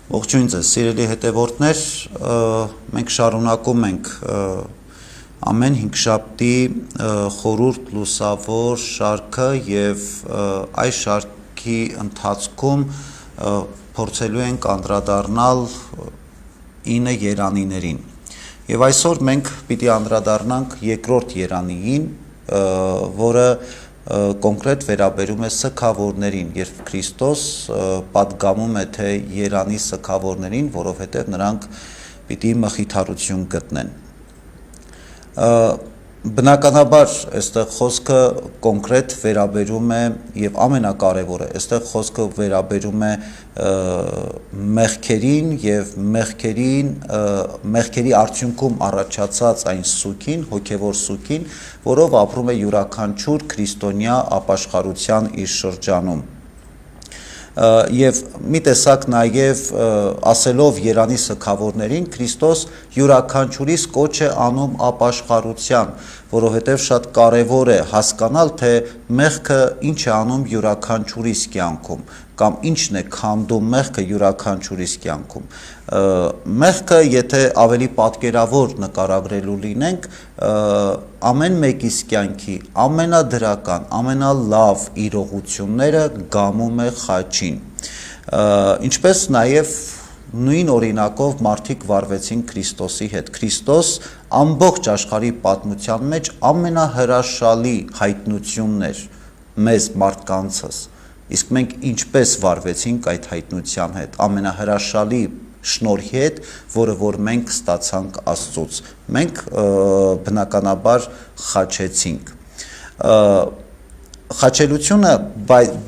Ողջույն ձեզ, սիրելի հետևորդներ, մենք շարունակում ենք ամեն հինգշաբթի խորհուրդ լուսավոր շարքը եւ այս շարքի ընթացքում փորձելու ենք անդրադառնալ 9 երանիներին։ Եվ այսօր մենք պիտի անդրադառնանք երկրորդ երանիին, որը կոնկրետ վերաբերում է սգավորներին, երբ Քրիստոս պատգամում է թե երանի սգավորներին, որովհետև նրանք պիտի մխիթարություն գտնեն։ Բնականաբար այստեղ խոսքը կոնկրետ վերաբերում է եւ ամենակարևորը, այստեղ խոսքը վերաբերում է մեղքերին եւ մեղքերի արդյունքում առաջացած այն սուգին, հոգեվոր սուգին, որով ապրում է յուրաքանչյուր քրիստոնյա ապաշխարության իր շրջանում։ Եվ մի տեսակ նաև ասելով երանի սգավորներին Քրիստոս յուրաքանչյուրիս կոչ է անում ապաշխարության, որովհետև շատ կարևոր է հասկանալ, թե մեղքը ինչ է անում յուրաքանչյուրիս կյանքում կամ ինչն է քանդում մեղքը յուրաքանչյուրիս կյանքում։ Մեղքը, եթե ավելի պատկերավոր նկարագրելու լինենք, ամեն մեկիս կյանքի ամենադրական, ամենալավ իրողությունները գամում է խաչին։ Ինչպես նաև նույն օրինակով մարդիկ վարվեցին Քրիստոսի հետ։ Քրիստոս ամբողջ աշխարհի պատմության մեջ ամենահրաշալի հայտնությունն էր մեզ մարդկանցս։ Իսկ մենք ինչպես վարվեցինք այդ հայտնության հետ, ամենահրաշալի շնորհի հետ, որը որ մենք ստացանք Աստծուց։ Մենք բնականաբար խաչեցինք։ Խաչելությունը,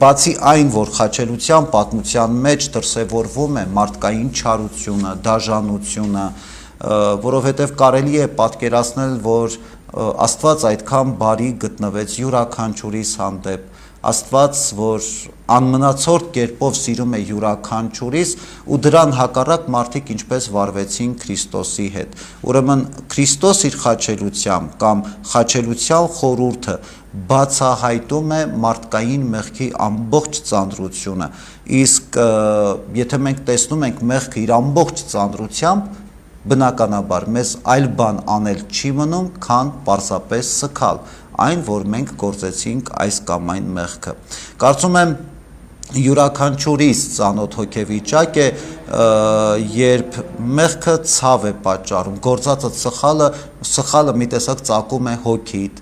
բացի այն, որ խաչելության պատմության մեջ դրսևորվում է մարդկային չարությունը, դաժանությունը, որովհետև կարելի է պատկերացնել, որ Աստված այդքան բարի գտնվեց յուրաքանչյուրիս հանդեպ, Աստված, որ անմնացորդ կերպով սիրում է յուրաքանչյուրիս ու դրան հակառակ մարդիկ ինչպես վարվեցին Քրիստոսի հետ։ Ուրեմն Քրիստոս իր խաչելությամբ կամ խաչելության խորհուրդը բացահայտում է մարդկային մեղքի ամբողջ ծանրությունը։ Իսկ եթե մենք տեսնում ենք մեղքը իր ամբողջ ծանրությամբ, բնականաբար մեզ այլ բան անել չի մնում, քան պարզապես սգալ այն, որ մենք գործեցինք այս կամ այն մեղքը։ Կարծում եմ յուրաքանչյուրիս ծանոթ հոգեվիճակ է, երբ մեղքը ցավ է պատճառում, գործածը սխալը մի տեսակ ծակում է հոգիդ,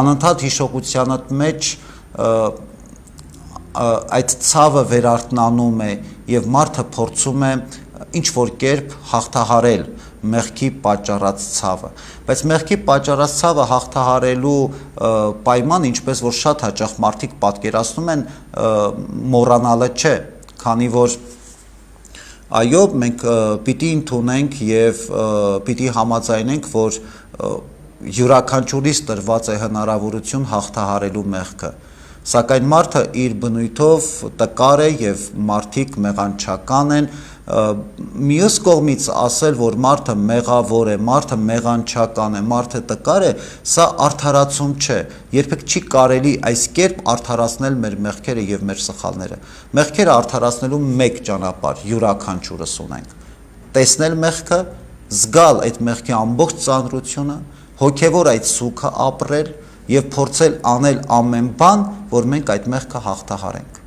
անընդհատ հիշողությանդ մեջ այդ ցավը վերարթնանում է եւ մարդը փորձում է ինչ որ կերպ հաղթահարել մեղքի պատճառած ցավը, բայց մեղքի պատճառած ցավը հաղթահարելու պայման, ինչպես որ շատ հաճախ մարդիկ պատկերացնում են, մոռանալը չէ, քանի որ այո, մենք պիտի ընդունենք եւ պիտի համաձայնենք, որ յուրաքանչյուրիս տրված է հնարավորություն հաղթահարելու մեղքը, սակայն մարդը իր բնույթով տկար է եւ մարդիկ մեղանչական են, մյուս կողմից ասել, որ մարդը մեղավոր է, մարդը մեղանչական է, մարդը տկար է, սա արդարացում չէ, երբեք չի կարելի այս կերպ արդարացնել մեր մեղքերը եւ մեր սխալները։ Մեղքերը արդարացնելու մեկ ճանապարհ յուրաքանչյուրս ունենք։ Տեսնել մեղքը, զգալ այդ մեղքի ամբողջ ծանրությունը, հոգեվոր այդ սուգը ապրել եւ փորձել անել ամեն բան, որ մենք այդ մեղքը հաղթահարենք։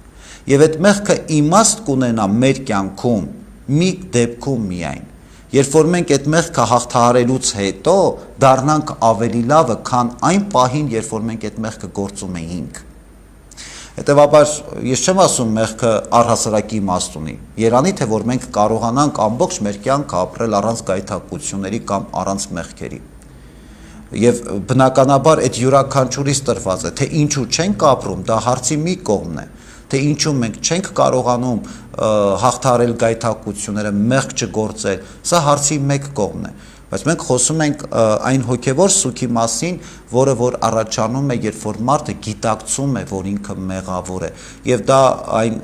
Եվ այդ մեղքը իմաստ կունենա մեր կյանքում մի դեպքում միայն, երբ որ մենք այդ մեղքը հաղթահարելուց հետո դառնանք ավելի լավը, քան այն պահին, երբ որ մենք այդ մեղքը գործում էինք։ Հետևաբար ես չեմ ասում մեղքը առհասարակ իմաստ ունի։ Երանի թե որ մենք կարողանանք ամբողջ մեր կյանքը ապրել առանց գայթակղությունների կամ առանց մեղքերի։ Եվ բնականաբար այդ յուրաքանչյուրիս տրված է, թե ինչու չենք ապրում, դա հարցի մի կողմն է, թե ինչու մենք չենք կարողանում հաղթահարել գայթակղությունները, մեղք չգործել, սա հարցի մեկ կողմն է, բայց մենք խոսում ենք այն հոգևոր սուգի մասին, որը որ առաջանում է, երբ որ մարդը գիտակցում է, որ ինքը մեղավոր է, եւ դա այն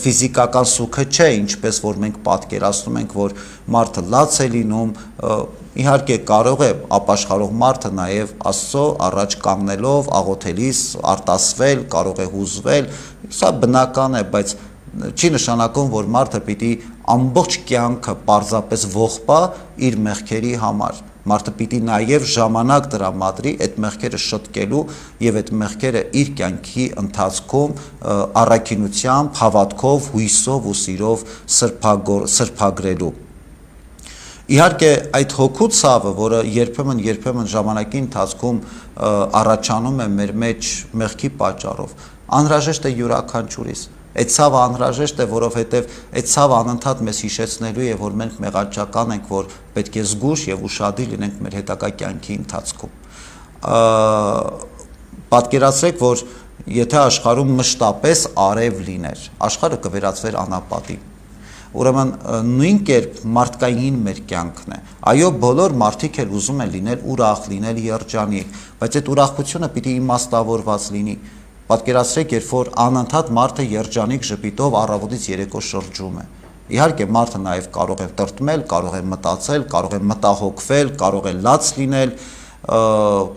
ֆիզիկական սուգը չէ, ինչպես որ մենք պատկերացնում ենք, որ մարդը լաց է լինում, իհարկե կարող է ապաշխարող մարդը նաև Աստծո առաջ կանգնելով աղոթելիս արտասվել, կարող է հուզվել, սա բնական է, բայց չի նշանակում, որ մարդը պիտի ամբողջ կյանքը պարզապես ողբա իր մեղքերի համար։ Մարդը պիտի նաև ժամանակ տրամադրի այդ մեղքերը շտկելու եւ այդ մեղքերը իր կյանքի ընթացքում առաքինությամբ, հավատքով, հույսով ու սիրով սրբագրելու։ Իհարկե այդ հոգու ցավը, որը երբեմն ժամանակի ընթացքում առաջանում է մեր մեջ մեղքի պատճառով, անհրաժեշտ է յուրաքանչյուրիս։ Այդ ցավը անհրաժեշտ է, որովհետև այդ ցավը անընդհատ մեզ հիշեցնելու է, որ մենք մեղաչական ենք, որ պետք է զգույշ եւ ուշադիր լինենք մեր հետագա կյանքի ընթացքում։ Պատկերացրեք, որ եթե աշխարհում մշտապես արև լիներ, աշխարհը կվերածվեր անապատի։ Ուրեմն նույն կերպ մարդկային մեր կյանքն է։ Այո, բոլոր մարդիկ էլ ուզում են լինել ուրախ, լինել երջանիկ, բայց այդ ուրախությունը պիտի իմաստավորված լինի։ Պատկերացրեք, երբ որ անընդհատ մարդը երջանիկ ժպիտով առավոտից երեկո շրջում է։ Իհարկե մարդը նաև կարող է տրտմել, կարող է մտածել, կարող է մտահոգվել, կարող է լաց լինել,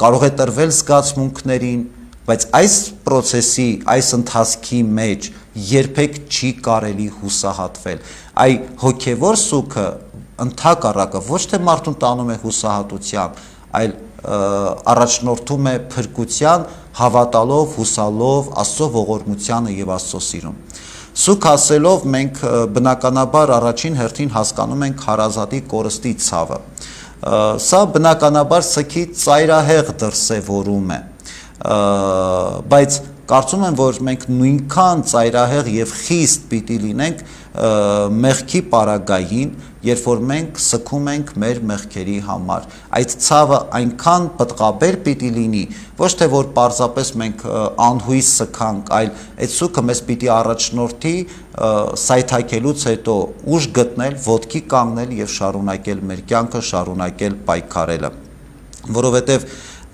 կարող է տրվել զգացմունքներին, բայց այս process-ի, այս ընթացքի մեջ երբեք չի կարելի հուսահատվել։ Այ հոգևոր սուգը ընդհակառակը ոչ թե մարդուն տանում է հուսահատության, այլ առաջնորդում է փրկության, հավատալով, հուսալով Աստծո ողորմությանը եւ Աստծո սիրուն։ Սուգ ասելով մենք բնականաբար առաջին հերթին հասկանում ենք հարազատի կորստի ցավը։ Սա բնականաբար սգի ծայրահեղ դրսևորում է, բայց կարծում եմ, որ մենք նույնքան ծայրահեղ եւ խիստ պիտի լինենք մեղքի պարագային, երբ որ մենք սգում ենք մեր մեղքերի համար։ Այդ ցավը այնքան պտղաբեր պիտի լինի, ոչ թե որ պարզապես մենք անհույս սգանք, այլ այդ սուգը մեզ պիտի առաջնորդի սայթաքելուց հետո ուժ գտնել, ոտքի կանգնել եւ շարունակել մեր կյանքը, շարունակել պայքարելը, որովհետեւ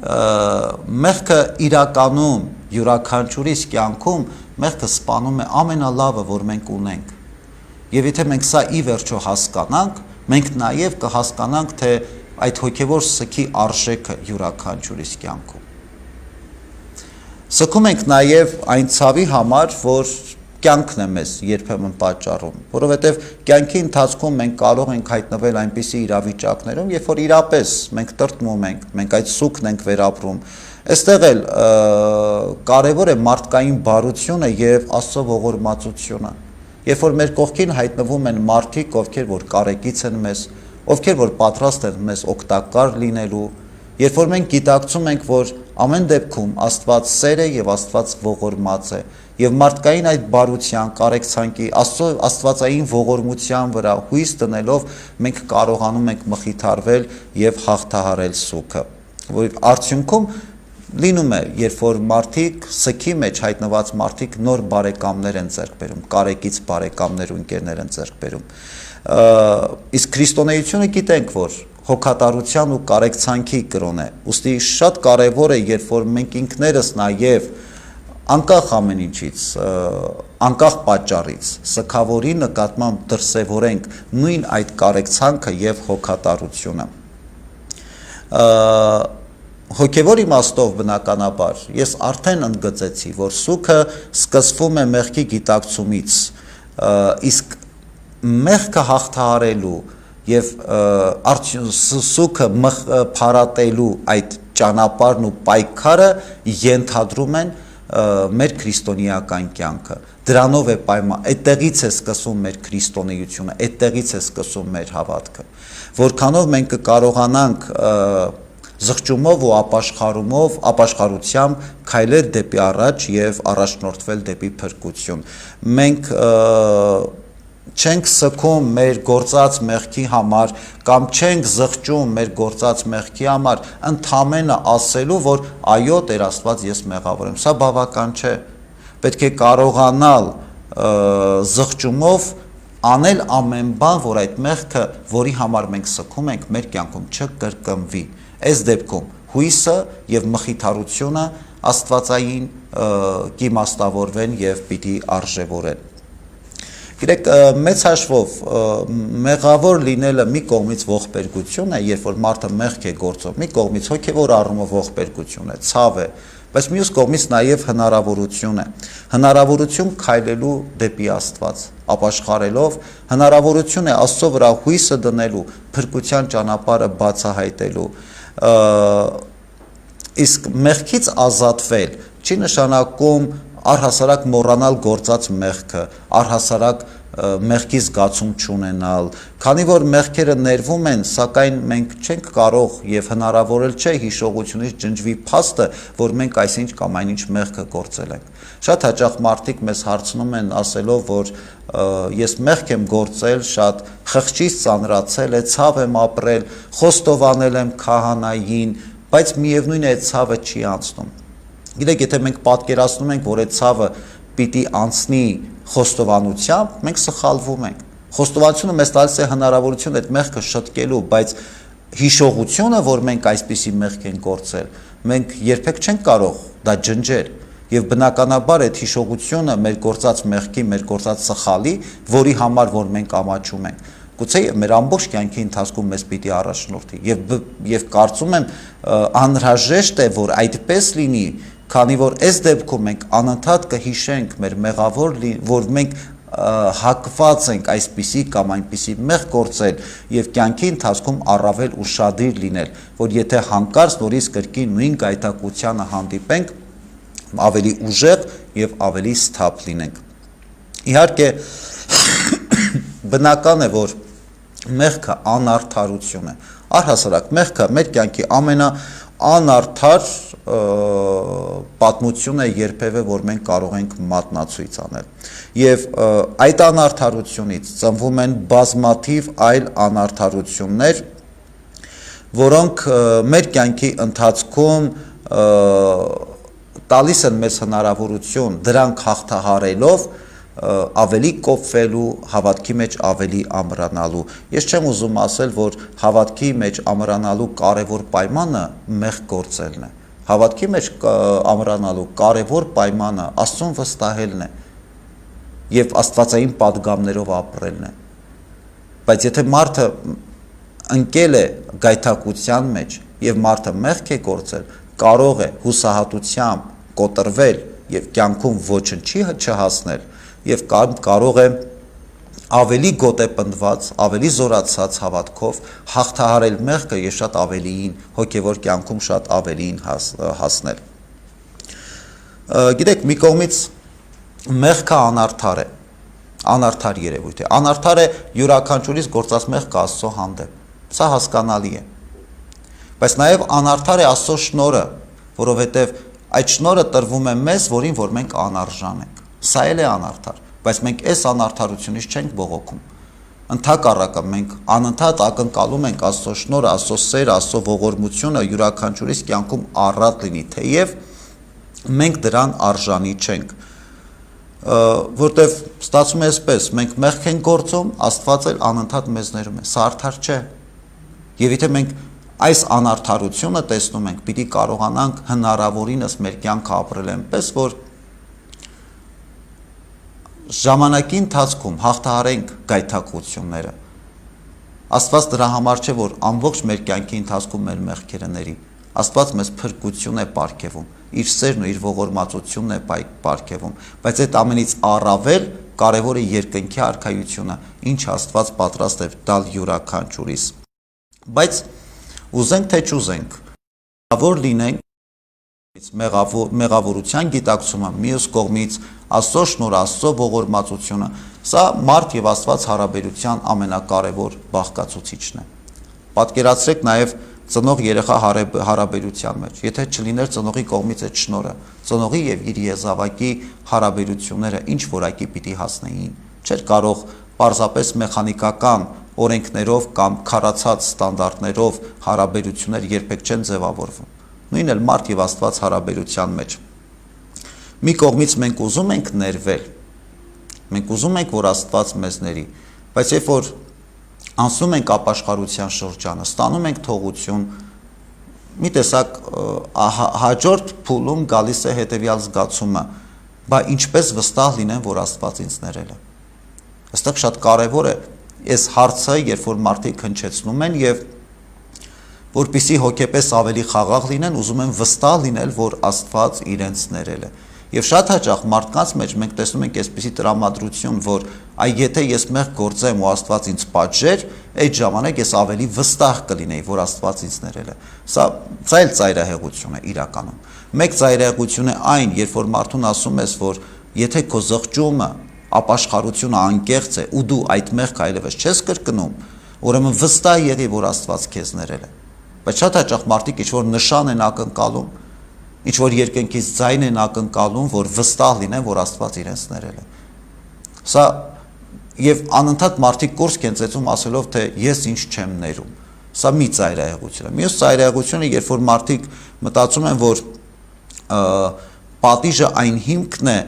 մեղքը իրականում յուրաքանչյուրիս կյանքում մեղքը սպանում է ամենալավը, որ մենք ունենք։ Եվ եթե մենք սա ի վերջո հասկանանք, մենք նաև կհասկանանք, թե այդ հոգևոր սգի արժեքը յուրաքանչյուրիս կյանքում։ Սգում ենք նաև այն ցավի համար, որ կյանքն է մեզ երբեմն պատճառում, որովհետև կյանքի ընթացքում մենք կարող ենք հայտնվել այնպիսի իրավիճակներում, երբ որ իրապես մենք տրտմում ենք, մենք այդ սուգն ենք վերապրում։ Այստեղ էլ կարևոր է մարդկային բարությունը եւ Աստծո ողորմածությունը։ Երբ որ մեր կողքին հայտնվում են մարդիկ, ովքեր որ կարեկից են մեզ, ովքեր որ պատրաստ են մեզ օգտակար լինելու, երբ որ մենք գիտակցում ենք, որ ամեն դեպքում Աստված սեր է եւ Աստված ողորմած է, եւ մարդկային այդ բարության, կարեկցանքի, Աստվածային ողորմության վրա հույս դնելով մենք կարողանում ենք մխիթարվել եւ հաղթահարել սուգը։ Որ արդյունքում լինում է, երբ որ մարդիկ սգի մեջ հայտնված մարդիկ նոր բարեկամներ են ձեռք բերում, կարեկից բարեկամներ ու ընկերներ են ձեռք բերում։ Իսկ քրիստոնեությունը գիտենք, որ հոգատարության ու կարեկցանքի կրոն է։ Ուստի շատ կարևոր է, երբ որ մենք ինքներս նաև անկախ ամեն ինչից, անկախ պատճառից, սգավորի նկատմամբ դրսևորենք նույն այդ կարեկցանքը եւ հոգատարությունը։ Հոգևոր իմաստով բնականաբար ես արդեն ընդգծեցի, որ սուգը սկսվում է մեղքի գիտակցումից, իսկ մեղքը հաղթահարելու եւ սուգը փարատելու այդ ճանապարհն ու պայքարը ենթադրում են մեր քրիստոնեական կյանքը։ Դրանով է պայման, այդտեղից է սկսում մեր քրիստոնեությունը, այդտեղից է սկսում մեր հավատքը։ Որքանով մենք կկարողանանք զղջումով ու ապաշխարությամբ քայլել դեպի առաջ եւ առաջնորդվել դեպի փրկություն։ Մենք չենք սգում մեր գործած մեղքի համար կամ չենք զղջում մեր գործած մեղքի համար, ընդամենը ասելու, որ այո, Տեր Աստված, ես մեղավոր եմ։ Սա բավական չէ։ Պետք է կարողանալ զղջումով անել ամեն բան, որ այդ մեղքը, որի համար մենք սգում ենք, մեր կյանքում չկրկնվի։ Այս դեպքում հույսը եւ մխիթարությունը աստվածային կիմաստավորվեն եւ պիտի արժևորեն։ Գիտեք, մեծ հաշվով մեղավոր լինելը մի կողմից ողբերգություն է, երբ որ մարդը մեղք է գործում, մի կողմից հոգևոր առումով ողբերգություն է, ցավ է, բայց մյուս կողմից նաև հնարավորություն է, հնարավորություն քայլելու դեպի Աստված, ապաշխարելով, հնարավորություն է Աստծո վրա հույսը դնելու, փրկության ճանապարհը բացահայտելու, իսկ մեղքից ազատվել չի նշանակում առհասարակ մոռանալ գործած մեղքը, առհասարակ մեղքի զգացում չունենալ, քանի որ մեղքերը ներվում են, սակայն մենք չենք կարող եւ հնարավոր էլ չէ հիշողությունից ջնջվի փաստը, որ մենք այսինչ կամ այնինչ մեղքը գործել ենք։ Շատ հաճախ մարդիկ մեզ հարցնում են ասելով, որ ես մեղք եմ գործել, շատ խղճից ծանրացել է, ցավ եմ ապրել, խոստովանել եմ քահանային, բայց միևնույն է այդ ցավը չի անցնում։ Գիտեք, եթե մենք պատկերացնում ենք, որ այդ ցավը պիտի անցնի խոստովանությամբ, մենք սխալվում ենք։ Խոստովանությունը մեզ տալիս է հնարավորություն այդ մեղքը շտկելու, բայց հիշողությունը, որ մենք այսպիսի մեղք ենք գործել, մենք երբեք չենք կարող դա ջնջել, եւ բնականաբար այդ հիշողությունը մեր գործած մեղքի, մեր գործած սխալի, որի համար որ մենք ամաչում ենք, գուցե մեր ամբողջ կյանքի ընթացքում մեզ պիտի առաջնորդի եւ կարծում եմ անհրաժեշտ է, որ այդպես լինի, քանի որ այս դեպքում մենք անընդհատ կհիշենք մեր մեղավոր, որ մենք հակված ենք այսպիսի կամ այնպիսի մեղք գործել եւ կյանքի ընթացքում առավել ուշադիր լինել, որ եթե հանկարծ նորից կրկին նույն գայթակղությանը հանդիպենք, ավելի ուժեղ եւ ավելի սթափ լինենք։ Իհարկե բնական է, որ մեղքը անարդարություն է։ Առհասարակ մեղքը մեր կյանքի ամենաանարդար պատմություն է երբևէ, որ մենք կարող ենք մատնացույց անել։ Եվ այդ անարդարությունից ծնվում են բազմաթիվ այլ անարդարություններ, որոնք մեր կյանքի ընթացքում տալիս են մեզ հնարավորություն դրանք հաղթահարելով ավելի կոփվելու, հավատքի մեջ ավելի ամրանալու։ Ես չեմ ուզում ասել, որ հավատքի մեջ ամրանալու կարևոր պայմանը մեղք գործելն է։ Հավատքի մեջ ամրանալու կարևոր պայմանը Աստծուն վստահելն է եւ աստվածային պատգամներով ապրելն է։ Բայց եթե մարդը ընկել է գայթակղության մեջ եւ մարդը մեղք է գործել, կարող է հուսահատությամբ կոտրվել եւ կյանքում ոչնչի չհասնել եւ կարող է ավելի գոտեպնդված, ավելի զորացած հավատքով հաղթահարել մեղքը եւ շատ ավելիին հոգեվոր կյանքում շատ ավելիին հասնել։ Գիտեք, մի կողմից մեղքը անարդար է, անարդար երևույթ է, անարդար է յուրաքանչյուրից գործած մեղքը Աստծո հանդեպ, սա հասկանալի է, բայց նաեւ անարդար է Աստծո շնորհը, որովհետեւ այդ շնորհը տրվում է մեզ, որին որ մենք անարժան ենք, սա էլ է անարդար, բայց մենք այս անարդարությունից չենք բողոքում, ընդհակառակը մենք անընդհատ ակնկալում ենք Աստծո շնորհը, Աստծո սերը, Աստծո ողորմությունը յուրաքանչյուրիս կյանքում առատ լինի, թեև մենք դրան արժանի չենք, որտեվ ստացվում է այսպես, մենք մեղք ենք գործում, Աստված էլ անընդհատ մեզ ներում է, սա արդար չէ, եւ եթե մենք այս անարդարությունը տեսնում ենք, պիտի կարողանանք հնարավորինս մեր կյանքը ապրել այնպես, որ ժամանակի ընթացքում հաղթահարենք գայթակղությունները։ Աստված դրա համար չէ, որ ամբողջ մեր կյանքի ընթացքում մեր մեղքերը ների։ Աստված մեզ փրկություն է պարգևում, իր սերն ու իր ողորմածությունն է պարգևում, բայց այդ ամենից առավել կարևոր է երկնքի արքայությունը, ինչ Աստված պատրաստ է տալ յուրաքանչյուրիս։ Բայց ուզենք թե չուզենք, որ լինենք մեղավորության գիտակցումը, մյուս կողմից Աստծո շնորհը, Աստծո ողորմածությունը, սա մարդ եւ Աստված հարաբերության ամենակարևոր բաղկացուցիչն է։ Պատկերացրեք նաեւ ծնող երեխա հարաբերության մեջ, եթե չլիներ ծնողի կողմից այդ շնորհը, ծնողի եւ իր եզավակի հարաբերությունները ինչ որակի պիտի հասնեին, չէր կարող պարզապես մեխանիկական օրենքներով կամ քարացած ստանդարտներով հարաբերություններ երբեք չեն ձևավորվում։ Նույնն էլ մարդ եւ Աստված հարաբերության մեջ։ Մի կողմից մենք ուզում ենք ներվել, մենք ուզում ենք, որ Աստված մեզ ների, բայց երբ որ անցնում ենք ապաշխարության շրջանը, ստանում ենք թողություն, մի տեսակ հաջորդ փուլում գալիս է հետեւյալ զգացումը, բա ինչպես վստահ լինեմ, որ Աստված ինձ ներել է։ Այստեղ շատ կարևոր է այս հարցը, երբ որ մարդիկ հնչեցնում են եւ որպեսզի հոգեպես ավելի խաղաղ լինեն, ուզում են վստահ լինել, որ Աստված իրենց ներել է։ Եվ շատ հաճախ մարդկանց մեջ մենք տեսնում ենք այսպիսի տրամադրություն, որ այ եթե ես մեղք գործեմ ու Աստված ինձ պատժեր, այդ ժամանակ ես ավելի վստահ կլինեի, որ Աստված ինձ ներել է։ Սա այլ ծայրահեղություն է իրականում։ Մեկ ծայրահեղություն է այն, երբ որ մարդուն ասում ես, որ եթե քո զղջումը, ապաշխարությունը անկեղծ է ու դու այդ մեղքը այլևս չես կրկնում, ուրեմն վստահ եղի, որ Աստված քեզ ներել է։ Բայց շատ հաճախ մարդիկ ինչ-որ նշան են ակնկալում, ինչ-որ երկնքից ձայն են ակնկալում, որ վստահ լինեն, որ Աստված իրենց ներել է։ Սա եւ անընդհատ մարդիկ կուրս են ծեծում ասելով, թե ես ինչ չեմ ներում։ Սա մի ծայրահեղություն է։ Մյուս ծայրահեղությունը, երբ որ մարդիկ մտածում են, որ պատիժը այն հիմքն է,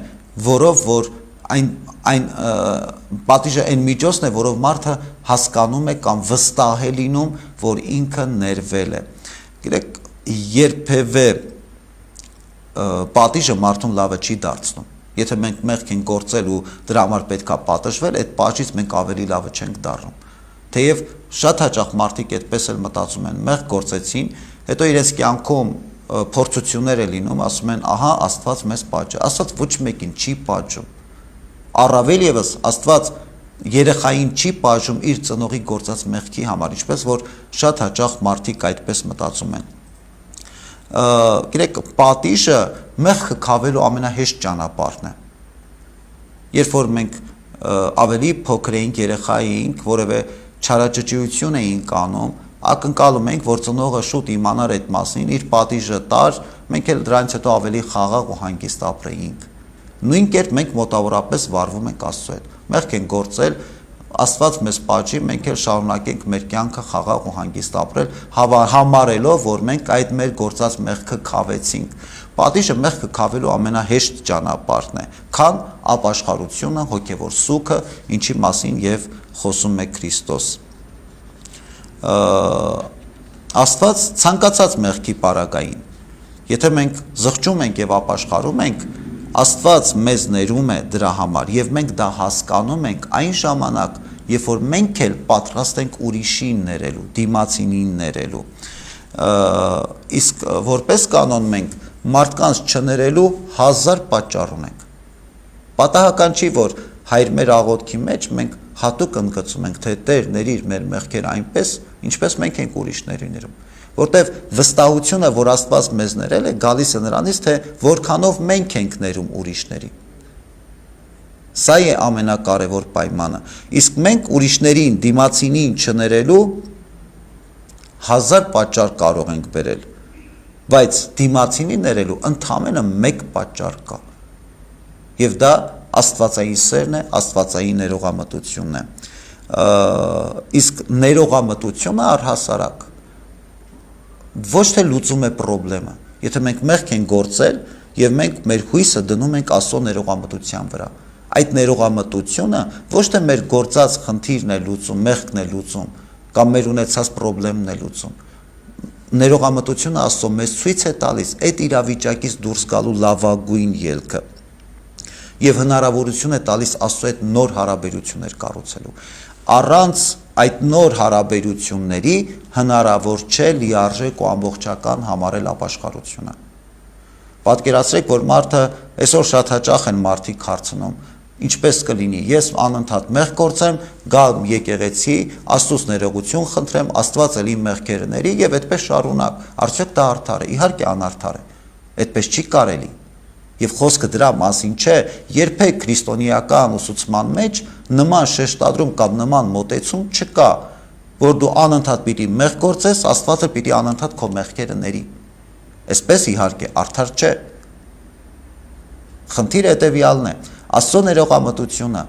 որով որ այն պատիժը այն միջոցն է, որով մարդը հասկանում է կամ վստահ է լինում, որ ինքը ներվել է։ Գիտեք, երբևէ պատիժը մարդուն լավը չի դարձնում։ Եթե մենք մեղք ենք գործել ու դրա համար պետքա պատժվել, այդ պատժից մենք ավելի լավը չենք դառնում։ Թեև շատ հաճախ մարդիկ այդպես էլ մտածում են, մեղք գործեցին, հետո իրենց կյանքում փորձություններ է լինում, ասում են, ահա Աստված մեզ պատժ է։ Աստված ոչ մեկին չի պատժում։ Առավել եւս Աստված երեխային չի պատժում իր ծնողի գործած մեղքի համար, ինչպես որ շատ հաճախ մարդիկ այդպես մտածում են։ Գիտեք, պատիժը մեղքը քավելու ամենահեշտ ճանապարհն է։ Երբ որ մենք ավելի փոքր էինք, երեխա էինք, որևէ չարաճճիություն էինք անում, ակնկալում ենք, որ ծնողը շուտ իմանար այդ մասին, իր պատիժը տար, մենք էլ դրանից հետո ավելի խաղաղ ու հանգիստ ապրեինք։ Նույն կերպ մենք մոտավորապես վարվում ենք Աստծո հետ։ Մեղք են գործել, Աստված մեզ պատժի, մենք էլ շարունակենք մեր կյանքը խաղաղ ու հանգիստ ապրել, համարելով, որ մենք այդ մեր գործած մեղքը քավեցինք։ Պատիժը մեղքը քավելու ամենահեշտ ճանապարհն է, քան ապաշխարությունը, հոգևոր սուգը, ինչի մասին եւ խոսում է Քրիստոս։ Աստված ցանկացած մեղքի պարագային, եթե մենք զղջում ենք եւ ապաշխարում ենք, Աստված մեզ ներում է դրա համար եւ մենք դա հասկանում ենք այն ժամանակ, երբ որ մենք էլ պատրաստ ենք ուրիշին ներելու, դիմացինին ներելու։ Իսկ որպես կանոն մենք մարդկանց չներելու 1000 պատճառ ունենք։ Պատահական չի, որ հայր մեր աղոթքի մեջ մենք հատուկ ընդգծում ենք, թե Տեր ներիր մեր մեղքերը այնպես, ինչպես մենք ենք ուրիշների ներում։ Որտեվ վստահությունը, որ Աստված մեզ ներել է, գալիս է նրանից, թե որքանով մենք ենք ներում ուրիշների։ Սա է ամենակարևոր պայմանը։ Իսկ մենք ուրիշներին, դիմացինին չներելու 1000 պատճառ կարող ենք բերել, բայց դիմացինի ներելու ընդամենը մեկ պատճառ կա։ Եվ դա աստվածային սերն է, աստվածային ներողամտությունն է։ Իսկ ներողամտությունը առհասարակ ոչ թե լուծում է խնդրեմը։ Եթե մենք մեղք ենք գործել եւ մենք մեր հույսը դնում ենք Աստծո ներողամտության վրա, այդ ներողամտությունը ոչ թե մեր գործած խնդիրն է լուծում, մեղքն է լուծում, կամ մեր ունեցած խնդրեմն է լուծում։ Ներողամտությունը Աստծո մեզ ցույց է տալիս այդ իրավիճակից դուրս գալու լավագույն ելքը եւ հնարավորություն է տալիս Աստծո հետ նոր հարաբերություններ կառուցելու։ Առանց այդ նոր հարաբերությունների հնարավոր չէ լիարժեք ու ամբողջական համարել ապաշխարությունը։ Պատկերացրեք, որ մարդը այսօր շատ հաճախ են մարդիկ հարցնում, ինչպես կլինի, ես անընդհատ մեղք գործեմ, գամ եկեղեցի, Աստծուց ներողություն խնդրեմ, Աստված էլ իմ մեղքերը ների եւ այդպես շարունակ։ Արդյոք դա արդար է։ Իհարկե անարդար է։ Այդպես չի կարելի։ Եվ խոսքը դրա մասին չէ, երբեք քրիստոնեական ուսուցման մեջ նման շեշտադրում կամ նման մոտեցում չկա, որ դու անընդհատ պիտի մեղք գործես, Աստվածը պիտի անընդհատ քո մեղքերը ների։ Այսպես իհարկե արդար չէ։ Խնդիրը հետևյալն է. Աստծո ներողամտությունը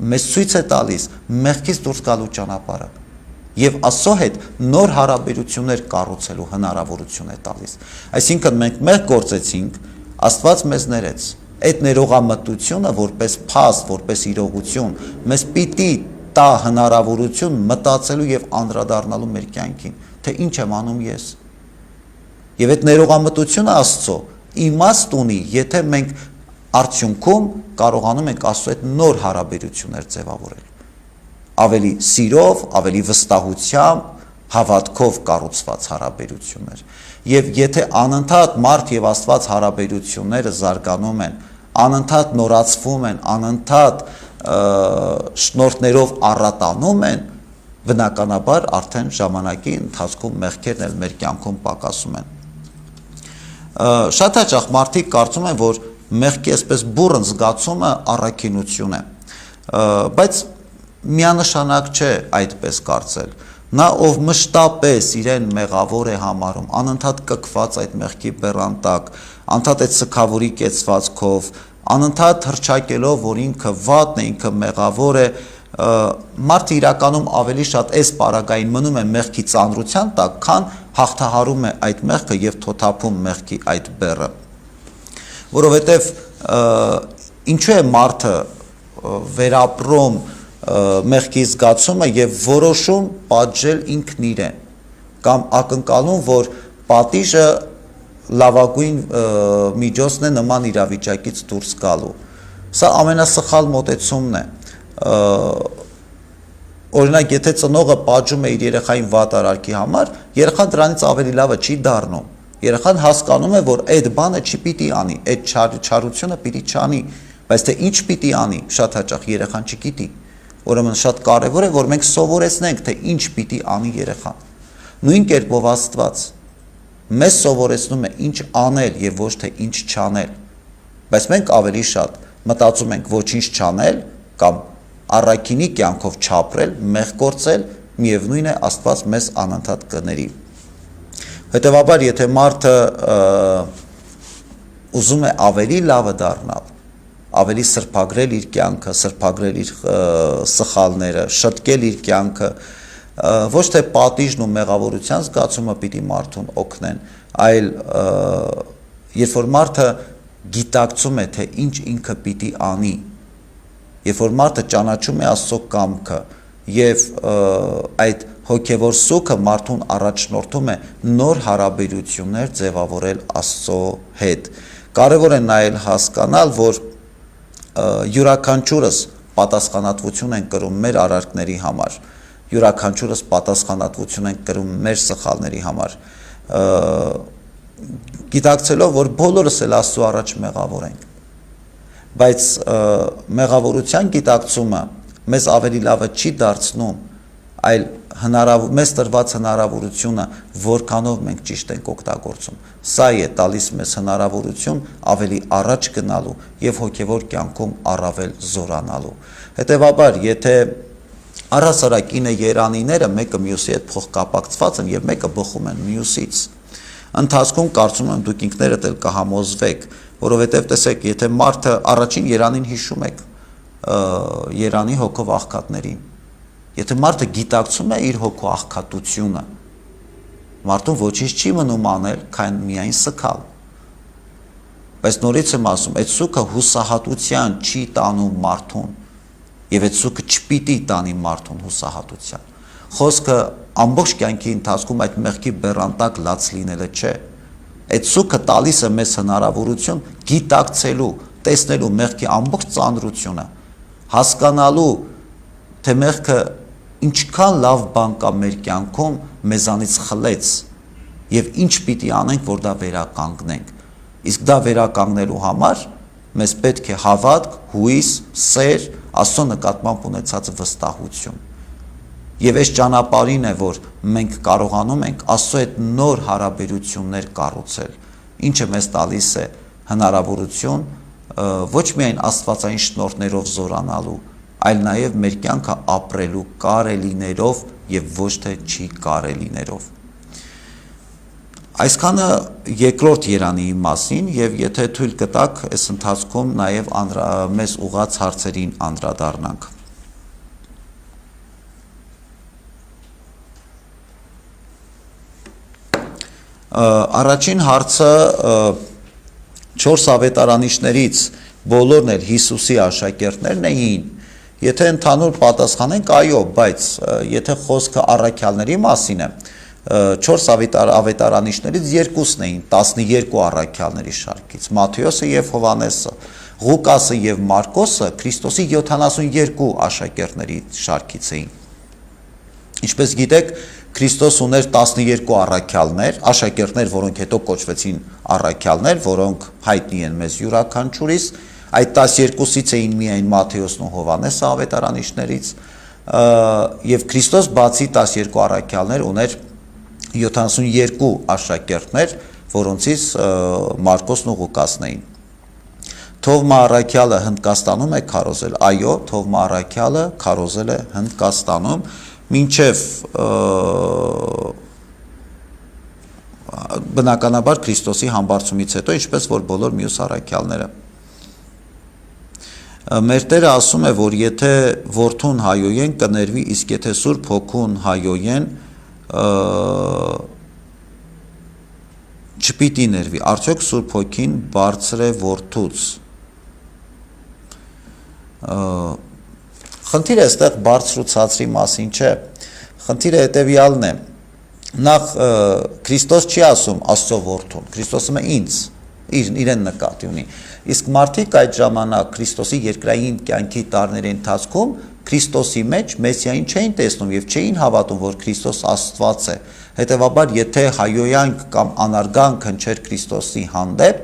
մեզ ցույց է տալիս մեղքից դուրս գալու ճանապարհը եւ Աստծո հետ նոր հարաբերություններ կառուցելու հնարավորություն է տալիս։ Այսինքն մենք մեղք գործեցինք, Աստված մեզ ներեց։ Այդ ներողամտությունը որպես փաստ, որպես իրողություն մեզ պիտի տա հնարավորություն մտածելու եւ անդրադառնալու մեր կյանքին, թե ինչ եմ անում ես։ Եվ այդ ներողամտությունը Աստծո իմաստ ունի, եթե մենք արդյունքում կարողանում ենք Աստծո հետ նոր հարաբերություններ ձևավորել։ Ավելի սիրով, ավելի վստահությամբ, հավատքով կառուցված հարաբերություններ։ Եվ եթե անընդհատ մարդ եւ Աստված հարաբերությունները զարգանում են, անընդհատ նորացվում են, անընդհատ շնորհներով առատանում են, բնականաբար արդեն ժամանակի ընթացքում մեղքերն էլ մեր կյանքում պակասում են։ Շատ հաճախ մարդիկ կարծում են, որ մեղքի այսպես բուռն զգացումը առաքինություն է, բայց միանշանակ չէ այդպես կարծել։ Նա ով մշտապես իրեն մեղավոր է համարում, անընդհատ կքված այդ մեղքի բեռանտակ, անընդհատ այդ սքավորի կեցվածքով, անընդհատ հռչակելով, որ ինքը վատն է, ինքը մեղավոր է, մարդը իրականում ավելի շատ այս պարագային մնում է մեղքի ծանրության տակ, քան հաղթահարում է այդ մեղքը եւ թոթափում մեղքի այդ բեռը։ Որովհետեւ ինչու է մարդը վերապրում մեղքի զգացումը եւ որոշում պատժել ինքն իրեն կամ ակնկալում, որ պատիժը լավագույն միջոցն է նման իրավիճակից դուրս գալու։ Սա ամենասխալ մոտեցումն է։ Օրինակ, եթե ծնողը պատժում է իր երեխային վատ արարքի համար, երեխան դրանից ավելի լավը չի դառնում։ Երեխան հասկանում է, որ այդ բանը չպիտի անի, այդ չարությունը պիտի չանի, բայց թե ինչ պիտի անի, շատ հաճախ երեխան չգիտի։ Ուրեմն շատ կարևոր է, որ մենք սովորեցնենք, թե ինչ պիտի անի երեխան։ Նույն կերպով Աստված մեզ սովորեցնում է ինչ անել եւ ոչ թե ինչ չանել։ Բայց մենք ավելի շատ մտածում ենք ոչինչ չանել կամ առաքինի կյանքով չապրել, մեղ գործել, միևնույն է Աստված մեզ անընդհատ կների։ Հետևաբար, եթե մարդը ուզում է ավելի լավը դառնալ, ավելի սրբագրել իր կյանքը, սրբագրել իր սխալները, շտկել իր կյանքը, ոչ թե պատիժն ու մեղավորության զգացումը պիտի մարդուն օգնեն, այլ երբ որ մարդը գիտակցում է, թե ինչ ինքը պիտի անի, երբ որ մարդը ճանաչում է Աստծո կամքը եւ այդ հոգեվոր սուքը մարդուն առաջնորդում է նոր հարաբերություններ ձևավորել Աստծո հետ։ Կարևոր է նաեւ հասկանալ, որ յուրաքանչյուրս պատասխանատվություն են կրում մեր արարքների համար, յուրաքանչյուրս պատասխանատվություն են կրում մեր սխալների համար, գիտակցելով, որ բոլորս էլ Աստծո առաջ մեղավոր ենք, բայց մեղավորության գիտակցումը մեզ ավելի լավը չի դարձնում, այլ մեզ տրված հնարավորությունը, որքանով մենք ճիշտ ենք օգտագործում, սա է տալիս մեզ հնարավորություն ավելի առաջ գնալու եւ հոգեվոր կյանքում առավել զորանալու։ Հետևաբար, եթե առհասարակ 9 երանիները մեկը մյուսի հետ փոխկապակցված են եւ մեկը բխում են մյուսից, ընթացքում կարծում եմ դուք ինքներդ էլ կհամոզվեք, որովհետեւ տեսեք, եթե մարդը առաջին երանին հիշում եք, երանի հոգով աղքատներին, եթե մարդը գիտակցում է իր հոգու աղքատությունը, մարդուն ոչինչ չի մնում անել, քան միայն սգալ։ Բայց նորից եմ ասում, այդ սուքը հուսահատության չի տանում մարդուն, եւ այդ սուքը չպիտի տանի մարդուն հուսահատության։ Խոսքը ամբողջ կյանքի ընթացքում այդ մեղքի բեռանտակ լաց լինելը չէ։ Այդ սուքը տալիս է մեզ հնարավորություն գիտակցելու, տեսնելու մեղքի ամբողջ ծանրությունը, հասկանալու, թե մեղքը ինչքան լավ բան կա մեր կյանքում մեզանից խլեց եւ ինչ պիտի անենք, որ դա վերականգնենք։ Իսկ դա վերականգնելու համար մեզ պետք է հավատք, հույս, սեր, Աստծո նկատմամբ ունեցած վստահություն։ Եվ այս ճանապարհին է, որ մենք կարողանում ենք Աստծո հետ նոր հարաբերություններ կառուցել, ինչը մեզ տալիս է հնարավորություն ոչ միայն աստվածային շնորհներով զորանալու, այլ նաև մեր կյանքը ապրելու կարելիներով եւ ոչ թե չի կարելիներով։ Այսքանը երկրորդ երանի մասին եւ եթե թույլ կտաք, այս ընթացքում նաև մեզ ուղղած հարցերին անդրադառնանք։ Առաջին հարցը 4 ավետարանիչներից բոլորն էլ Հիսուսի աշակերտներն էին։ Եթե ընդհանուր պատասխանենք, այո, բայց եթե խոսքը առաքյալների մասին է, 4 ավետարանիչներից երկուսն էին 12 առաքյալների շարքից, Մատթեոսը եւ Հովհաննեսը, Ղուկասը եւ Մարկոսը Քրիստոսի 72 աշակերտների շարքից էին։ Ինչպես գիտեք, Քրիստոս ուներ 12 առաքյալներ, աշակերտներ, որոնք հետո կոչվեցին առաքյալներ, որոնք հայտնի են մեզ յուրաքանչյուրիս, այդ 12-ից էին միայն Մատթեոսն ու Հովհաննեսը ավետարանիչներից, եւ Քրիստոս բացի 12 առաքյալներ ուներ 72 աշակերտներ, որոնցից Մարկոսն ու Ղուկասն էին։ Թովմա առաքյալը Հնդկաստանում է քարոզել, այո, Թովմա առաքյալը քարոզել է Հնդկաստանում, մինչև բնականաբար Քրիստոսի համբարձումից հետո, ինչպես որ բոլոր մյուս առաքյալները։ Մեր Տերը ասում է, որ եթե որդուն հայոյեն կներվի, իսկ եթե Սուրբ Հոգուն հայոյեն չպիտի ներվի։ Արդյոք Սուրբ Հոգին բարձր է որդուց։ Խնդիրը այստեղ բարձր ու ցածրի մասին չէ, խնդիրը հետևյալն է, նախ Քրիստոս չի ասում Աստծո որդուն, Քրիստոսը ինձ, իրեն նկատի ունի, իսկ մարդիկ այդ ժամանակ Քրիստոսի երկրային կյանքի տարիների ընթացքում Քրիստոսի մեջ Մեսիային չէին տեսնում եւ չէին հավատում, որ Քրիստոս Աստված է, հետեւաբար եթե հայոյանք կամ անարգանք հնչեր Քրիստոսի հանդեպ,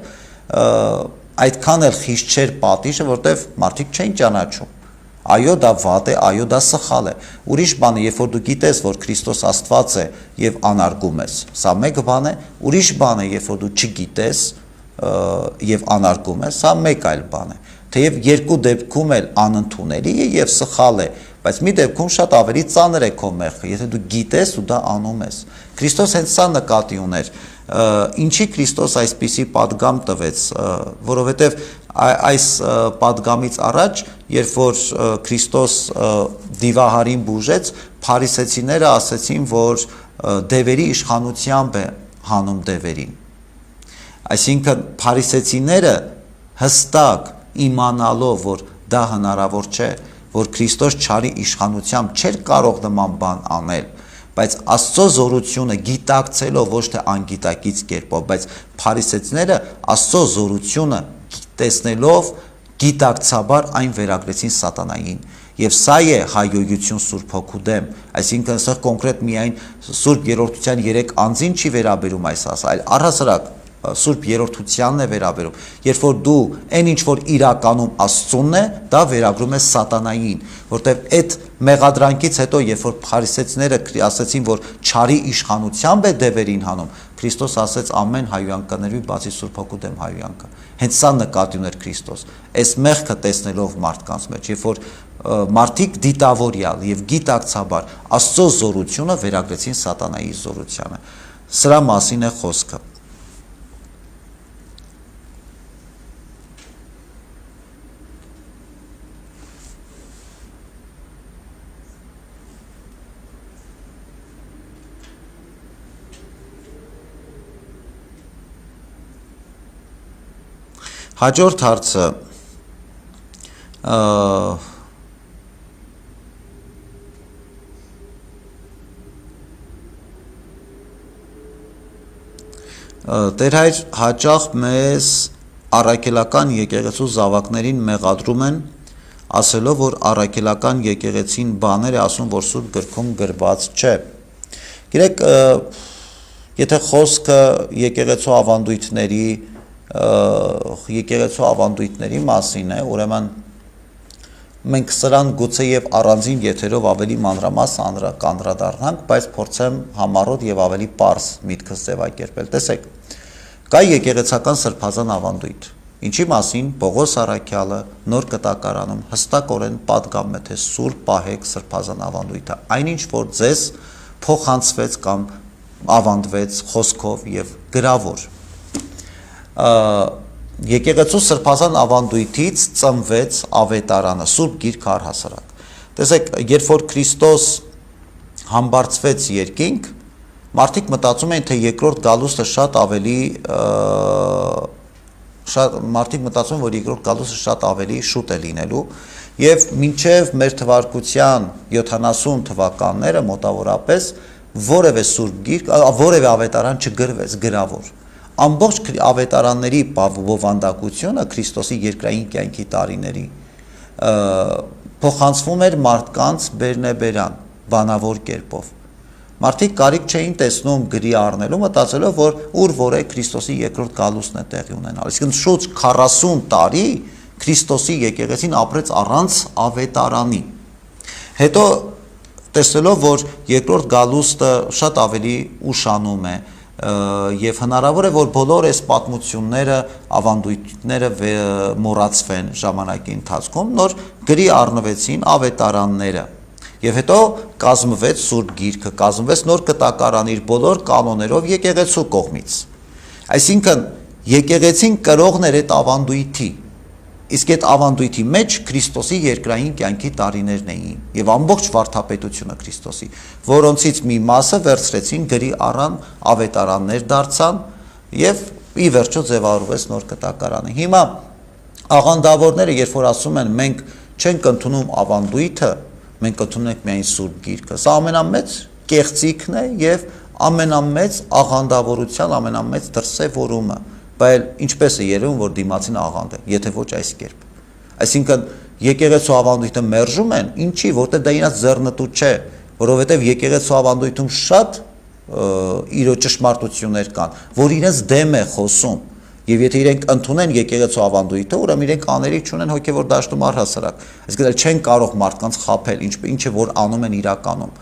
այդքան էլ խիստ չէր պատիժը, որտեվ մարդիկ չէին ճանաչում։ Այո, դա վատ է, այո, դա սխալ է։ Ուրիշ բան է, երբ որ դու գիտես, որ Քրիստոս Աստված է եւ անարգում ես, սա մեկ բան է, ուրիշ բան է, երբ որ դու չգիտես եւ անարգում ես, սա մեկ այլ բան է։ Թեև երկու դեպքում էլ անընդունելի է եւ սխալ է, բայց մի դեպքում շատ ավելի ծանր է քո մեղքը, եթե դու գիտես ու դա անում ես։ Քրիստոս հենց սա նկատի ուներ։ Ինչի Քրիստոս այսպիսի պատգամ տվեց, որովհետև այս պատգամից առաջ, երբ որ Քրիստոս դիվահարին բուժեց, փարիսեցիները ասեցին, որ դևերի իշխանությամբ է հանում դևերին։ Այսինքն փարիսեցիները հստակ իմանալով, որ դա հնարավոր չէ, որ Քրիստոս չարի իշխանությամբ չէր կարող նման բան անել, բայց Աստծո զորությունը գիտակցելով, ոչ թե անգիտակից կերպով, բայց փարիսեցիները Աստծո զորությունը տեսնելով գիտակցաբար այն վերագրեցին սատանային, եւ սա է հայոյություն Սուրբ Հոգու դեմ, այսինքն սա կոնկրետ միայն Սուրբ Երրորդության 3 անձին չի վերաբերում այս ասա, այլ առհասարակ Սուրբ Երրորդությանն է վերաբերում, երբ որ դու այն ինչ որ իրականում Աստծունն է, դա վերագրում է սատանային, որտեվ այդ մեղադրանքից հետո, երբ որ փարիսեցիները ասեցին, որ չարի իշխանությամբ է դևերին հանում, Քրիստոս ասեց ամեն հայոյանք կներվի, բացի Սուրբ Հոգու դեմ հայոյանքը։ Հենց սա նկատի ուներ Քրիստոս։ Այս մեղքը տեսնելով մարդկանց մեջ, երբ որ մարդիկ դիտավորյալ եւ գիտակցաբար Աստծո զորությունը վերագրեցին սատանայի զորությանը։ Սրա մասին է խոսքը։ Հաջորդ հարցը Տեր հայր հաճախ մեզ առաքելական եկեղեցու զավակներին մեղադրում են, ասելով, որ առաքելական եկեղեցին բաներ է ասում, որ Սուրբ գրքում գրված չէ։ Գիտեք, եթե խոսքը եկեղեցու ավանդույթների մասին է, ուրեմն մենք սրան գուցե եւ առանձին եթերով ավելի մանրամասն կանդրադառնանք, բայց փորձեմ համառոտ եւ ավելի պարզ միտքս ձևակերպել։ Տեսեք, կա եկեղեցական սրբազան ավանդույթ, ինչի մասին Պողոս առաքյալը Նոր Կտակարանում հստակորեն պատգամում է, թե սուրբ պահեք սրբազան ավանդույթը, այնինչ որ ձեզ փոխանցվեց կամ ավանդվեց խոսքով եւ գրավոր։ Եկեղեցու սրբազան ավանդույթից ծնվեց ավետարանը, Սուրբ Գիրքը առհասարակ։ Տեսեք, երբ որ Քրիստոս համբարձվեց երկինք, մարդիկ մտածում էին, թե երկրորդ գալուստը շատ ավելի շուտ է լինելու, եւ մինչեւ մեր թվարկության 70 թվականները մոտավորապես որևէ Սուրբ Գիրք, որևէ ավետարան չգրվեց գրավոր։ Ամբողջ ավետարանների բովանդակությունը Քրիստոսի երկրային կյանքի տարիների փոխանցվում էր մարդկանց բերնեբերան, բանավոր կերպով։ Մարդիկ կարիք չէին տեսնում գրի առնելու, մտածելով, որ ուր է Քրիստոսի երկրորդ գալուստն է տեղի ունենալ։ Իսկ շուտ 40 տարի Քրիստոսի եկեղեցին ապրեց առանց ավետարանի։ Հետո տեսնելով, որ երկրորդ գալուստը շատ ավելի ուշանում է, եւ հնարավոր է, որ բոլոր այս պատմությունները, ավանդույթները մոռացվեն ժամանակի ընթացքում, նոր գրի առնվեցին ավետարանները։ Եվ հետո կազմվեց Սուրբ Գիրքը, կազմվեց նոր կտակարան իր բոլոր կանոններով եկեղեցու կողմից։ Այսինքն եկեղեցին կրողն էր այդ ավանդույթի, իսկ այդ ավանդույթի մեջ Քրիստոսի երկրային կյանքի տարիներն էին եւ ամբողջ վարդապետությունը Քրիստոսի, որոնցից մի մասը վերցրեցին գրի առան, ավետարաններ դարձան եւ ի վերջո ձևավորվեց նոր կտակարանը։ Հիմա աղանդավորները, երբ որ ասում են մենք չենք ընդունում ավանդույթը, մենք ընդունում ենք միայն Սուրբ Գիրքը, սա ամենամեծ կեղծիքն է եւ ամենամեծ աղանդավորության ամենամեծ դրսևորումը, բայց ինչպես է երևում, որ դիմացին աղանդ է, եթե ոչ այս կերպ։ Այսինքն եկեղեցու ավանդույթը մերժում են, ինչի, որտեղ դա իրաց ձեռնտու չէ, որովհետեւ եկեղեցու ավանդույթում շատ իր ճշմարտություններ կան, որ իրենց դեմ է խոսում։ Եվ եթե իրենք ընդունեն եկեղեցու ավանդույթը, ուրեմն իրենք աներիք չունեն հոգևոր դաշտում առհասարակ։ Իսկ դա չեն կարող մարդկանց խաբել, ինչը որ անում են իրականում։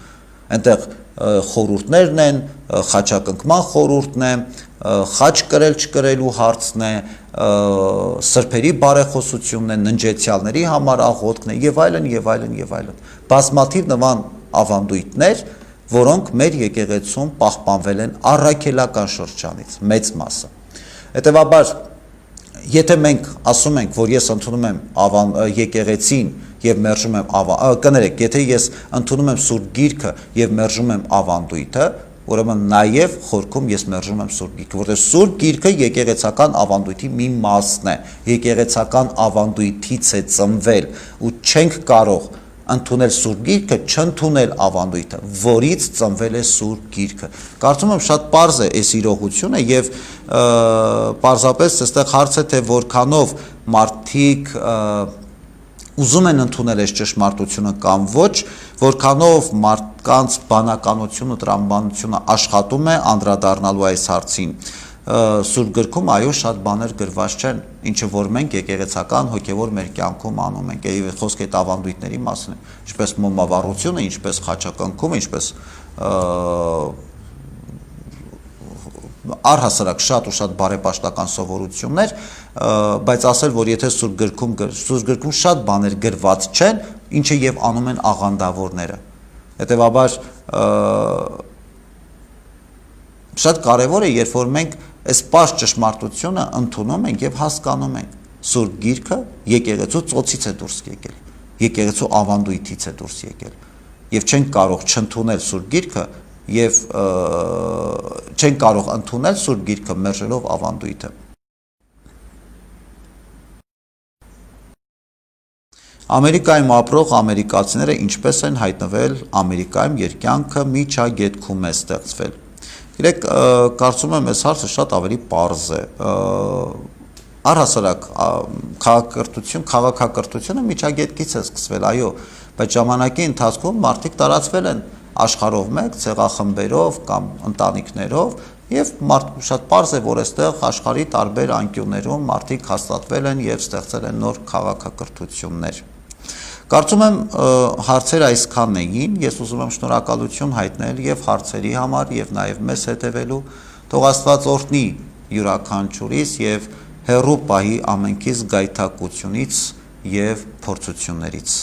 Այնտեղ խորհուրդներն են, խաչակնքման խորհուրդն է, խաչ կրել չկրելու հարցն է, սրբերի բարեխոսությունն է, ննջեցյալների համար աղոթքն է եւ այլն եւ այլն եւ այլն։ Բազմաթիվ նման ավանդույթներ, որոնք մեր եկեղեցում պահպանվել են առաքելական շրջանից, մեծ մասը։ Հետևաբար, եթե մենք ասում ենք, որ ես ընդունում եմ եկեղեցին եւ մերժում եմ կներեք, եթե ես ընդունում եմ Սուրբ Գիրքը եւ մերժում եմ ավանդույթը, ուրեմն նաեւ խորքում ես մերժում եմ Սուրբ Գիրքը, որովհետեւ Սուրբ Գիրքը եկեղեցական ավանդույթի մի մասն է, եկեղեցական ավանդույթից է ծնվել ու չենք կարող ընդունել Սուրբ Գիրքը, չընդունել ավանդույթը, որից ծնվել է Սուրբ Գիրքը։ Կարծում եմ շատ պարզ է այս իրողությունը եւ պարզապես այստեղ հարց է թե որքանով մարդիկ ուզում են ընդունել այս ճշմարտությունը կամ ոչ, որքանով մարդկանց բանականությունը, տրամաբանությունը աշխատում է անդրադառնալու այս հարցին։ Սուրբ գրքում այո շատ բաներ գրված չեն, ինչը որ մենք եկեղեցական հոգևոր մեր կյանքում անում ենք, եւ խոսքը այդ ավանդույթների մասին է, ինչպես մոմավառությունը, ինչպես խաչակնքումը, ինչպես առհասարակ շատ ու շատ բարեպաշտական սովորություններ, բայց ասել, որ եթե Սուրբ գրքում շատ բաներ գրված չեն, ինչը եւ անում են աղանդավորները։ Հետևաբար շատ կարևոր է, երբ որ մենք այս պարզ ճշմարտությունը ընդունում ենք եւ հասկանում ենք։ Սուրբ Գիրքը եկեղեցու ծոցից է դուրս եկել, եկեղեցու ավանդույթից է դուրս եկել, եւ չենք կարող չընդունել Սուրբ Գիրքը եւ չեն կարող ընդունել Սուրբ Գիրքը մերժելով ավանդույթը։ Ամերիկայում ապրող ամերիկացիները ինչպես են հայտնվել Ամերիկայում, երկյանքը միջագետքում է ստեղծվել։ Գիտեք, կարծում եմ այս հարցը շատ ավելի պարզ է։ Առհասարակ քաղաքակրթությունը միջագետքից է սկսվել, այո, բայց ժամանակի ընթացքում մարդիկ տարածվել են աշխարհով մեկ, ցեղախմբերով կամ ընտանիքներով եւ շատ պարզ է, որ այստեղ աշխարհի տարբեր անկյուններում մարդիկ հաստատվել են եւ ստեղծել են նոր քաղաքակրթություններ։ Կարծում եմ հարցերը այսքանն էին, ես ուզում եմ շնորհակալություն հայտնել եւ հարցերի համար եւ նաեւ մեզ հետեւելու, թող Աստված օրհնի յուրաքանչյուրիս եւ հերրու պահի ամենքից գայթակղությունից եւ փորձություններից։